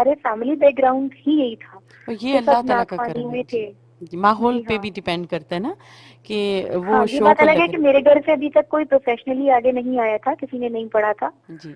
ہمارے family back ground ہی یہی تھا اور یہ کہ اللہ سب تعالیٰ نعت کا خوانی کرم ہے. میں جی تھے. جی، ماحول جی پہ ہاں. بھی ڈیپینڈ کرتا ہے نا کہ ہاں وہ یہ بات شوق اور الگ ہے کہ لگن. میرے گھر سے ابھی تک کوئی پروفیشنلی آگے نہیں آیا تھا, کسی نے نہیں پڑھا تھا, جی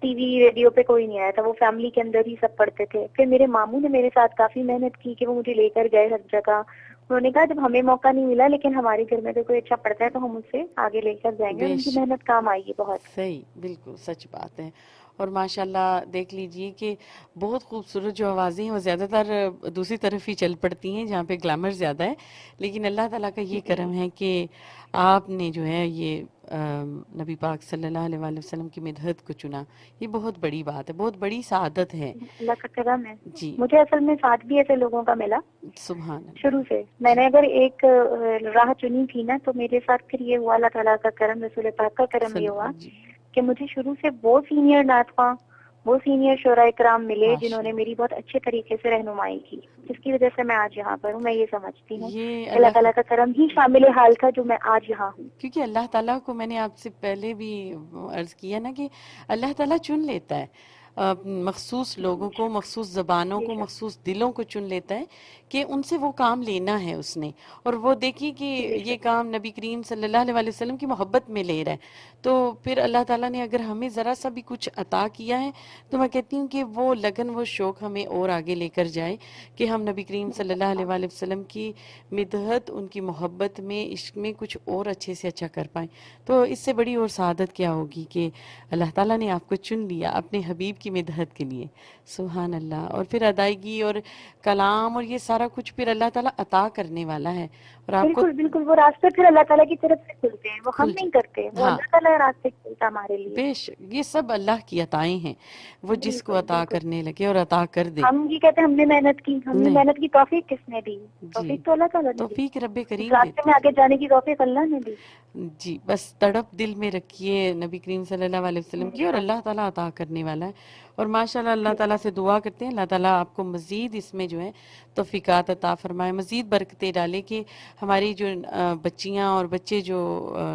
ٹی وی ریڈیو پہ کوئی نہیں آیا تھا, وہ فیملی کے اندر ہی سب پڑھتے تھے. پھر میرے ماموں نے میرے ساتھ کافی محنت کی کہ وہ مجھے لے کر گئے ہر جگہ. انہوں نے کہا جب ہمیں موقع نہیں ملا لیکن ہمارے گھر میں تو کوئی اچھا پڑھتا ہے تو ہم اسے آگے لے کر جائیں گے, اور بے ان کی شک، محنت کام آئے گی بہت. صحیح، بالکل سچ بات ہے. اور ماشاءاللہ دیکھ لیجئے کہ بہت خوبصورت جو آوازیں ہیں وہ زیادہ تر دوسری طرف ہی چل پڑتی ہیں جہاں پہ گلیمر زیادہ ہے. لیکن اللہ تعالیٰ کا یہ جی کرم ہے کہ آپ نے جو ہے یہ نبی پاک صلی اللہ علیہ وآلہ وسلم کی مدحت کو چنا. یہ بہت بڑی بات ہے، بہت بڑی سعادت ہے. اللہ کا کرم ہے. جی مجھے اصل میں ساتھ بھی ایسے لوگوں کا ملا سبحان اللہ. شروع سے. میں جی نے اگر ایک راہ چنی تھی نا تو میرے ساتھ پھر یہ ہوا, اللہ تعالیٰ کا کرم, رسول پاک کا کرم یہ ہوا جی کہ مجھے شروع سے وہ سینئر نعت خواں, وہ سینئر شعراء کرام ملے جنہوں ماشاء نے میری اللہ. بہت اچھے طریقے سے رہنمائی کی, جس کی وجہ سے میں آج یہاں پر ہوں. میں یہ سمجھتی ہوں یہ کہ اللہ اللہ کا، تعالیٰ کا کرم ہی شامل حال تھا جو میں آج یہاں ہوں. کیونکہ اللہ تعالیٰ کو میں نے آپ سے پہلے بھی عرض کیا نا کہ اللہ تعالیٰ چن لیتا ہے مخصوص لوگوں کو، مخصوص زبانوں بے کو، شک, مخصوص دلوں کو چن لیتا ہے کہ ان سے وہ کام لینا ہے اس نے. اور وہ دیکھیے کہ بے یہ شک. کام نبی کریم صلی اللہ علیہ وسلم کی محبت میں لے رہا ہے. تو پھر اللہ تعالیٰ نے اگر ہمیں ذرا سا بھی کچھ عطا کیا ہے تو میں کہتی ہوں کہ وہ لگن، وہ شوق ہمیں اور آگے لے کر جائے کہ ہم نبی کریم صلی اللہ علیہ وآلہ وسلم کی مدحت، ان کی محبت میں، عشق میں کچھ اور اچھے سے اچھا کر پائیں. تو اس سے بڑی اور سعادت کیا ہوگی کہ اللہ تعالیٰ نے آپ کو چن لیا اپنے حبیب کی مدحت کے لیے. سبحان اللہ. اور پھر ادائیگی اور کلام اور یہ سارا کچھ پھر اللہ تعالیٰ عطا کرنے والا ہے. اور آپ کو بالکل بالکل, وہ راستے پھر اللہ تعالیٰ کی طرف سے کھلتے ہیں, وہ ہم کھل نہیں جائے. کرتے, وہ ہاں اللہ تعالیٰ راستے کھلتا ہمارے لیے. بے شک، یہ سب اللہ کی عطائیں ہیں. وہ جس کو بالکل عطا بالکل. کرنے لگے اور عطا کر دے. ہم یہ کہتے ہیں ہم نے محنت کی, ہم نے نہیں، محنت کی, توفیق کس نے دی؟ جی توفیق تو اللہ تعالیٰ نے دی. توفیق رب اس کریم راستے دیتے. میں آگے جانے کی توفیق اللہ نے دی. جی بس تڑپ دل میں رکھیے نبی کریم صلی اللہ علیہ وسلم کی اور اللہ انشاءاللہ تعالیٰ عطا کرنے والا ہے. اور ماشاءاللہ اللہ تعالیٰ سے انشاءاللہ. دعا کرتے ہیں اللہ تعالیٰ آپ کو مزید اس میں جو ہے توفیقات عطا فرمائے، مزید برکتیں ڈالے کہ ہماری جو بچیاں اور بچے جو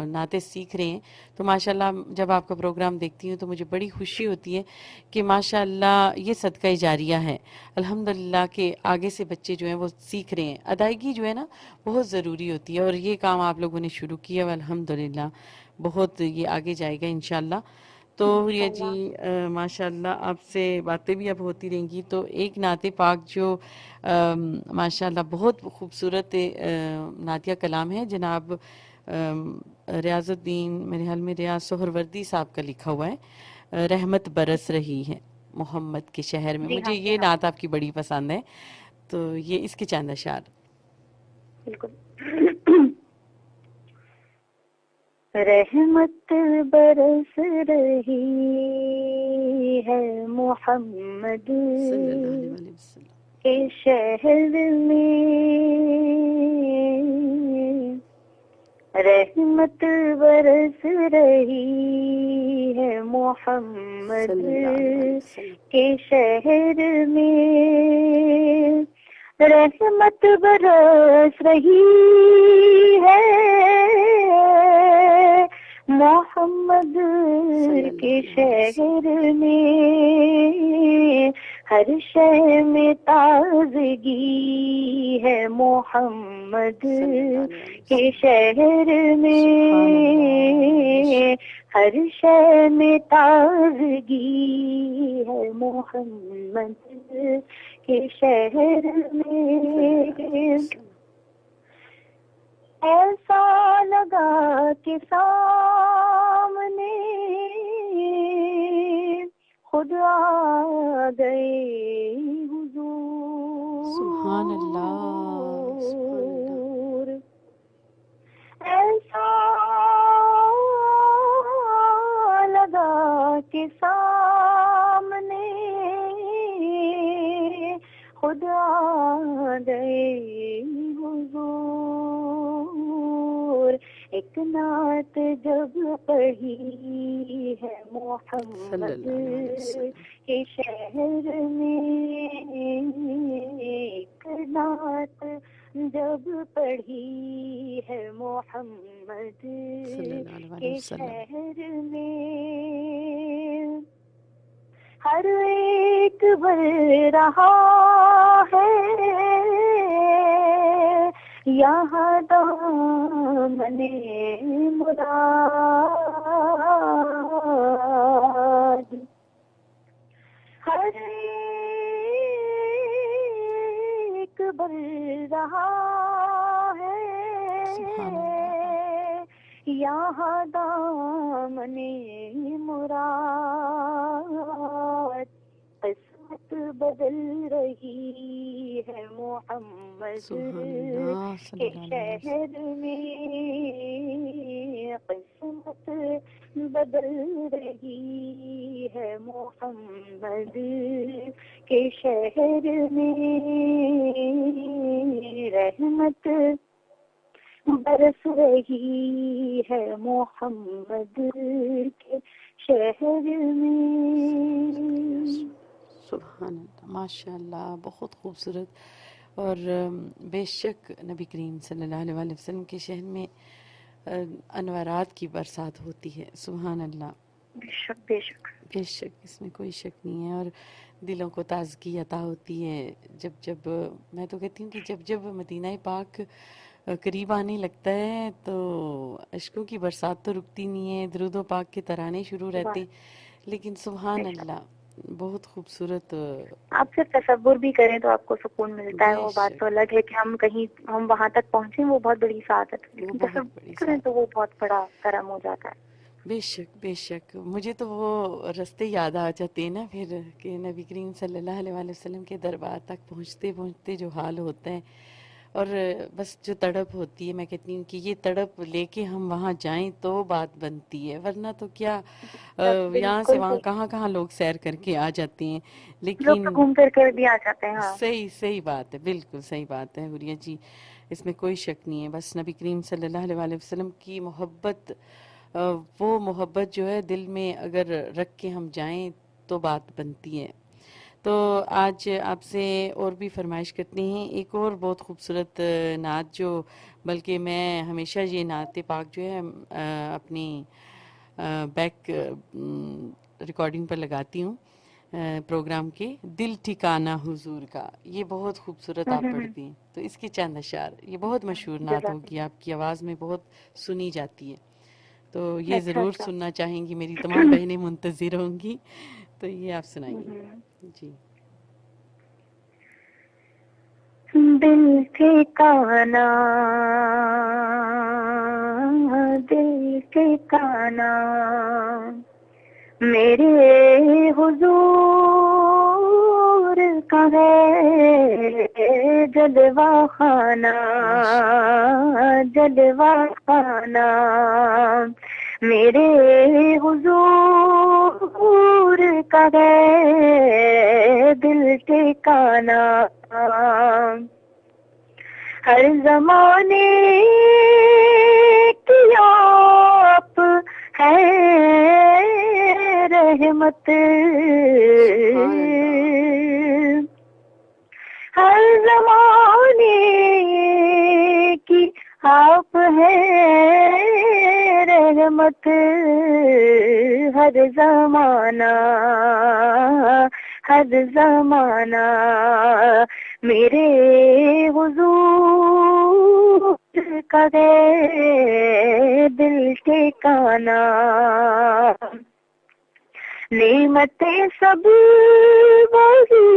نعتیں سیکھ رہے ہیں تو ماشاءاللہ جب آپ کا پروگرام دیکھتی ہوں تو مجھے بڑی خوشی ہوتی ہے کہ ماشاءاللہ یہ صدقہ جاریہ ہے الحمدللہ کہ آگے سے بچے جو ہیں وہ سیکھ رہے ہیں. ادائیگی جو ہے نا بہت ضروری ہوتی ہے اور یہ کام آپ لوگوں نے شروع کیا ہے الحمدللہ بہت یہ آگے جائے گا انشاءاللہ. تو حوریہ جی انشاءاللہ. ماشاءاللہ آپ سے باتیں بھی اب ہوتی رہیں گی. تو ایک نعت پاک جو ماشاءاللہ بہت خوبصورت نعتیہ کلام ہے جناب ریاض الدین، میرے حال میں ریاض سہروردی صاحب کا لکھا ہوا ہے، رحمت برس رہی ہے محمد کے شہر میں. جی مجھے ہاں جی یہ ہاں نعت آپ کی بڑی پسند ہے تو یہ اس کے چند اشعار. بالکل. رحمت برس رہی ہے محمد صلی اللہ علیہ وآلہ وسلم. کے شہر میں، رحمت برس رہی ہے محمد صلی اللہ علیہ وآلہ وسلم. کے شہر میں، رحمت برس رہی ہے محمد صلی اللہ کے علیہ وآلہ وسلم. شہر میں، ہر شے میں تازگی ہے محمد صلی اللہ علیہ وآلہ کے وسلم. شہر سبحان اللہ. بے میں، شک. ہر شے میں تازگی ہے محمد کے شہر صلی اللہ علیہ میں. وسلم. ایسا لگا کہ سامنے خود آ گئے سبحان اللہ. سبحان اللہ. حضور. ایسا لگا کہ سامنے خود آ گئے حضور. ایک نعت جب پڑھی ہے صلی محمد اللہ علیہ وآلہ وسلم. کے شہر میں، ایک نعت جب پڑھی ہے محمد صلی اللہ علیہ وآلہ کے وسلم. شہر میں، ہر ایک بر رہا ہے یہاں دامن مراد، ہر ایک بر رہا ہے سبحان اللہ، یہاں دامن مراد، قسمت بدل رہی ہے محمد سبحان اللہ صلی کے اللہ علیہ وسلم. شہر میں، قسمت بدل رہی ہے محمد کے شہر میں، رحمت برس رہی ہے محمد کے شہر میں۔ سبحان اللہ، ماشاء اللہ، بہت خوبصورت. اور بے شک نبی کریم صلی اللہ علیہ وآلہ وسلم کے شہر میں انوارات کی برسات ہوتی ہے. سبحان اللہ، بے شک بے شک۔ بے شک، اس میں کوئی شک نہیں ہے. اور دلوں کو تازگی عطا ہوتی ہے جب جب، میں تو کہتی ہوں کہ جب جب مدینہ پاک قریب آنے لگتا ہے تو اشکوں کی برسات تو رکتی نہیں ہے، درود و پاک کے ترانے شروع رہتے ہیں. لیکن سبحان بے شک، اللہ، بہت خوبصورت. آپ صرف تصور بھی کریں تو آپ کو سکون ملتا ہے، بے وہ بات شک، تو الگ ہے کہ ہم کہیں ہم وہاں تک پہنچیں، وہ بہت بڑی سعادت ہے، وہ لیکن بہت تصور بڑی کریں سعادت. تو وہ بہت بڑا کرم ہو جاتا ہے۔ بے شک، بے شک. مجھے تو وہ رستے یاد آ جاتے ہیں نا پھر، کہ نبی کریم صلی اللہ علیہ وآلہ وسلم کے دربار تک پہنچتے پہنچتے جو حال ہوتا ہے، اور بس جو تڑپ ہوتی ہے، میں کہتی ہوں کہ یہ تڑپ لے کے ہم وہاں جائیں تو بات بنتی ہے، ورنہ تو کیا یہاں سے بالکل وہاں صحیح، کہاں کہاں لوگ سیر کر کے آ جاتے ہیں. لوگ لیکن تو گھوم پھر کے بھی آ جاتے ہیں، ہاں۔ صحیح صحیح بات ہے، بالکل صحیح بات ہے حریہ جی، اس میں کوئی شک نہیں ہے. بس نبی کریم صلی اللہ علیہ وآلہ وسلم کی محبت، وہ محبت جو ہے دل میں اگر رکھ کے ہم جائیں تو بات بنتی ہے. تو آج آپ سے اور بھی فرمائش کرتے ہیں ایک اور بہت خوبصورت نعت، جو بلکہ میں ہمیشہ یہ نعت پاک جو ہے اپنی بیک ریکارڈنگ پر لگاتی ہوں پروگرام کے، دل ٹھکانہ حضور کا. یہ بہت خوبصورت آپ پڑھتی ہیں، تو اس کے چند اشعار، یہ بہت مشہور نعت جزاک ہوگی، اللہ۔ آپ کی آواز میں بہت سنی جاتی ہے، تو یہ اچھا ضرور اچھا۔ سننا چاہیں گی، میری تمام بہنیں منتظر ہوں گی. تو یہ آپ سنائیے جی. دل ٹھکانا، دل ٹھکانا میرے حضور کا ہے جلوہ خانہ، ماشاء اللہ، جلوہ خانہ میرے حضور کا ہے دل ٹھکانہ، ہر زمانے کی آپ ہے رحمت، سبحان اللہ، ہر زمانے کی آپ ہے رحمت، ہر زمانہ، ہر زمانہ میرے حضور کا ہے دل ٹھکانہ، نعمتیں سب وہی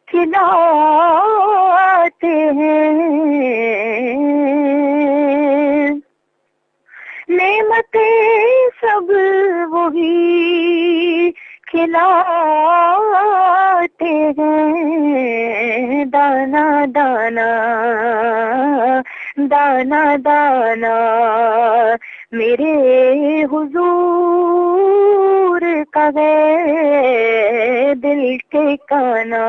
کھلاتے ہیں، نعمتیں سب وہی کھلاتے ہیں، دانا دانا، دانا دانا میرے حضور کا ہے دل ٹھکانہ،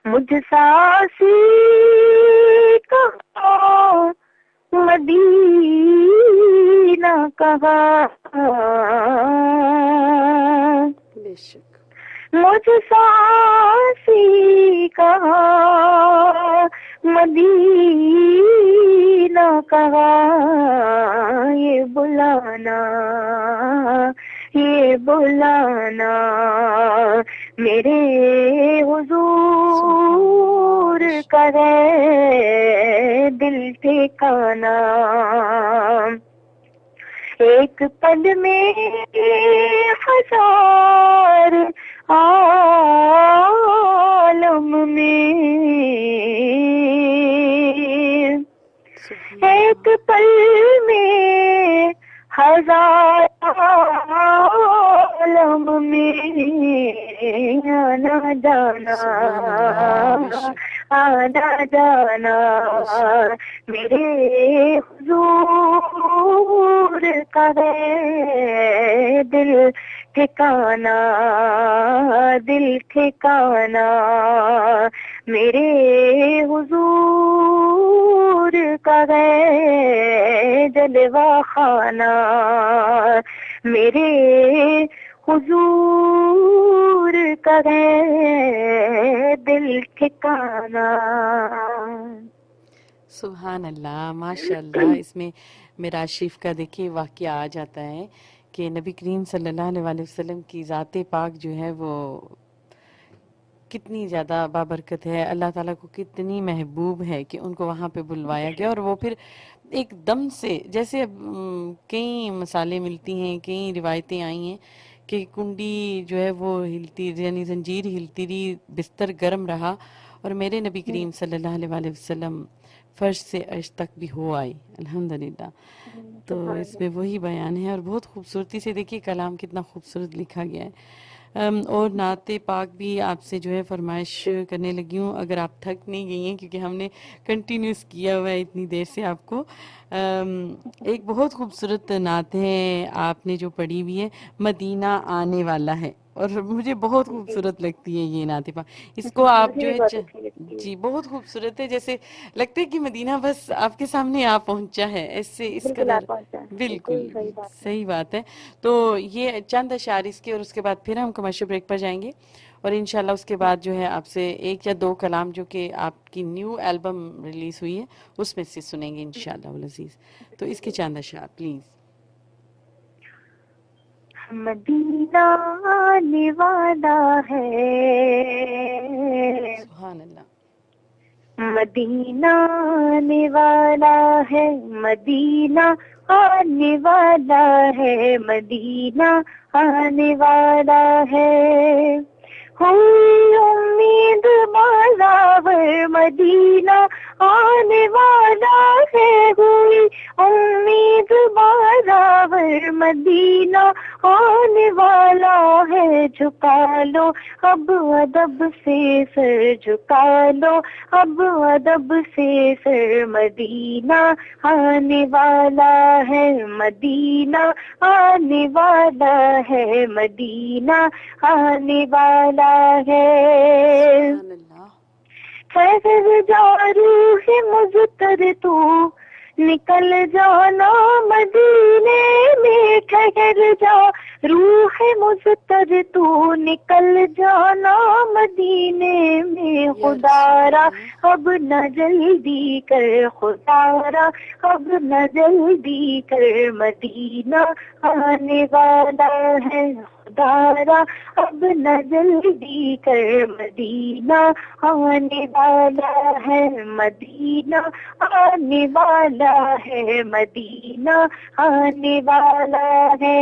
مجھ ساسی کہا مدینہ کہا، بے شک، مجھ ساسی کہا مدینہ کہا، یہ بلانا، یہ بلانا میرے حضور کا ہے دل ٹھکانا، ایک پل میں ہزار عالم میں، ایک پل میں ہزار عالم میں، آنا جانا آنا جانا میرے حضور کا ہے دل ٹھکانا، دل ٹھکانا میرے حضور کا ہے جلوہ خانہ، میرے حضور کا ہے دل ٹھکانا۔ سبحان اللہ، ماشاء اللہ۔ اس میں معراج شریف کا دیکھیے واقعہ آ جاتا ہے کہ نبی کریم صلی اللہ علیہ وسلم کی ذات پاک جو ہے وہ کتنی زیادہ بابرکت ہے، اللہ تعالیٰ کو کتنی محبوب ہے کہ ان کو وہاں پہ بلوایا گیا، اور وہ پھر ایک دم سے جیسے کئی مثالیں ملتی ہیں، کئی روایتیں آئی ہیں کہ کنڈی جو ہے وہ ہلتی، یعنی زنجیر ہلتی رہی، بستر گرم رہا، اور میرے نبی کریم صلی اللہ علیہ وسلم فرش سے عرش تک بھی ہو آئے، الحمدللہ۔ تو اس میں وہی بیان ہے، اور بہت خوبصورتی سے دیکھیے کلام کتنا خوبصورت لکھا گیا ہے۔ اور نعت پاک بھی آپ سے جو ہے فرمائش کرنے لگی ہوں، اگر آپ تھک نہیں گئی ہیں کیونکہ ہم نے کنٹینیوس کیا ہوا ہے اتنی دیر سے آپ کو۔ ایک بہت خوبصورت نعت ہے آپ نے جو پڑھی ہوئی ہے، مدینہ آنے والا ہے، اور مجھے بہت خوبصورت لگتی ہے یہ نعت پاک۔ اس کو آپ جو ہے جی بہت خوبصورت ہے، جیسے لگتا ہے کہ مدینہ بس آپ کے سامنے آ پہنچا ہے، ایسے اس قدر بالکل صحیح بات ہے۔ تو یہ چند اشعار اس کے، اور اس کے بعد پھر ہم کمرشل بریک پر جائیں گے، اور انشاءاللہ اس کے بعد جو ہے آپ سے ایک یا دو کلام جو کہ آپ کی نیو البم ریلیز ہوئی ہے اس میں سے سنیں گے انشاءاللہ العزیز۔ تو اس کے چند اشعار پلیز۔ مدینہ آنے والا ہے، سبحان اللہ، مدینہ آنے والا ہے، مدینہ آنے والا ہے، مدینہ آنے والا ہے، ہوئی امید بازاور مدینہ آنے والا ہے، ہوئی امید بازاور مدینہ آنے والا ہے، جھکا لو اب ادب سے سر، جھکا لو اب ادب سے سر، مدینہ آنے والا ہے، مدینہ آنے والا ہے، مدینہ آنے والا ہے، سبحان اللہ، ٹھہر جا روح مضطر تو نکل جانا مدینے میں، ٹھہر جا روح مضطر تو نکل جانا مدینے میں، خدارا اب نہ جلدی کر، خدارا اب نہ جلدی کر، مدینہ آنے والا ہے، خدارا اب نہ جلدی کر، مدینہ آنے والا ہے، مدینہ آنے والا ہے، مدینہ آنے والا ہے،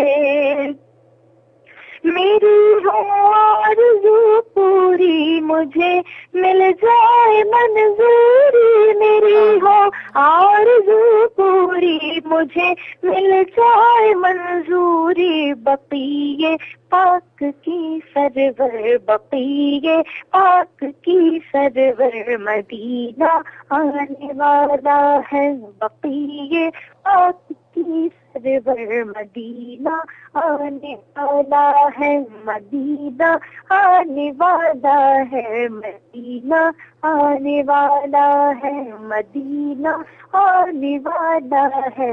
میری ہو آرزو پوری مجھے مل جائے منظوری، میری ہو آرزو پوری مجھے مل جائے منظوری، بقیے پاک کی سرور، بقیے پاک کی سرور، مدینہ آنے والا ہے، بقیے پاک کی سرور، مدینہ آنے والا ہے، مدینہ آنے والا ہے، مدینہ آنے والا ہے، مدینہ آنے والا ہے۔